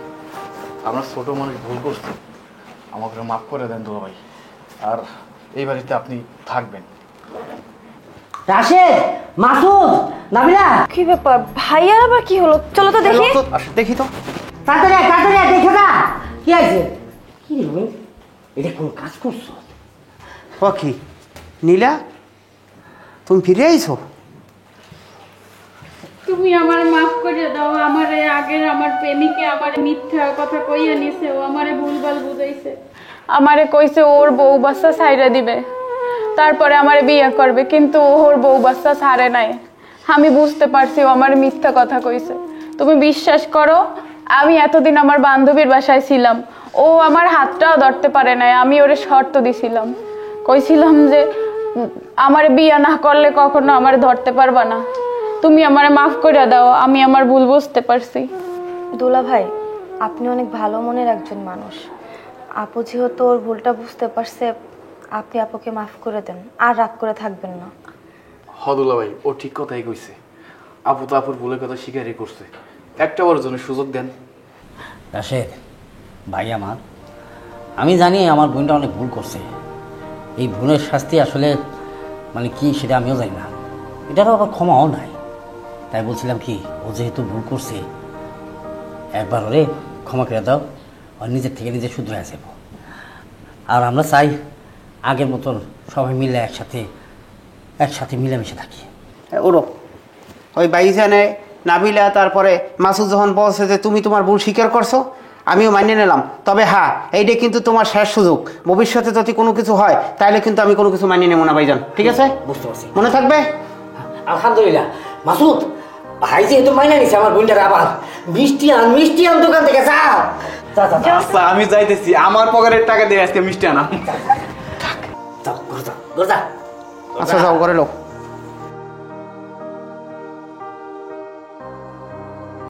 আমরা ছোট মানুষ, ভুল করছি, আমাকে মাফ করে দেন দুলাভাই। আর এই বাড়িতে আপনি থাকবেন। রাশেদ, মাসুদ, নাবিলা, কি ব্যাপার ভাইয়ার আবার কি হলো? চলো তো দেখি। দেখি তো। তাড়াতাড়ি দেখে না কি আছে। কি রে, এটা কোন কাজ করছো? ও কি নীলা, তুমি ফিরে আইছো? তুমি আমার মাফ করে দাও। আমারে আগের আমার প্রেমিকে আমারে মিথ্যা কথা কইয়া নিছে, ও আমারে ভুলভাল বুঝাইছে। আমারে কইছে ওর বউ বাচ্চা ছাইরা দিবে, তারপরে আমারে বিয়ে করবে, কিন্তু ওর বউ বাচ্চা ছাড়ে নাই। আমি বুঝতে পারছি ও আমার মিথ্যা কথা কইছে। তুমি বিশ্বাস করো, আমি এতদিন আমার বান্ধবীর বাসায় ছিলাম, ও আমার হাতটাও ধরতে পারে নাই। আমি ওরে শর্ত দিছিলাম, কইছিলাম যে আমারে বিয়ে না করলে কখনো আমারে ধরতে পারবা না। তুমি আমারে মাফ করে দাও, আমি আমার ভুল বুঝতে পারছি। দুলা ভাই, আপনি অনেক ভালো মনের একজন মানুষ। আপু যেহেতু ওর ভুলটা বুঝতে পারছে, আপনি আপুকে মাফ করে দেন, আর রাগ করে থাকবেন না। দুলাভাই, ও ঠিক কথাই কইছে। আপু তো আপুর ভুলের কথা স্বীকারই করছে। একটা বার জন্য সুযোগ দেন। রাশেদ ভাই আমার, আমি জানি আমার বোনটা অনেক ভুল করছে। এই ভুলের শাস্তি আসলে মানে কি সেটা আমিও জানি না, এটারও আবার ক্ষমাও নাই। তাই বলছিলাম কি, ও যেহেতু ভুল করছে, একবার ওরে ক্ষমা করে দাও, আর নিজের থেকে নিজে শুধরে আসে। আর আমরা চাই আগের মতন সবাই মিলে একসাথে মিলেমিশে থাকি। ওরো ওই বাইজানে নাবিলা তারপরে মাসুদ যখন বলছে যে তুমি তোমার ভুল স্বীকার করছো, আমিও মানিয়ে নিলাম। তবে হ্যাঁ, এইটা কিন্তু তোমার শেষ সুযোগ। ভবিষ্যতে যদি কোনো কিছু হয় তাহলে কিন্তু আমি কোনো কিছু মানিয়ে নেবো না ভাইজান, ঠিক আছে? বুঝতে পারছি, মনে থাকবে। আলহামদুলিল্লাহ। মাসুদ, ভাই যেহেতু মাইনা নিছে আমার বোনটার, আবার মিষ্টি আন দোকান থেকে যা যা যা যা। আচ্ছা আমি যাইতেছি, আমার পকেটের টাকা দিয়ে আজকে মিষ্টি আনা। যাও ঘর যা ঘর যা। আচ্ছা যাও ঘরে লোক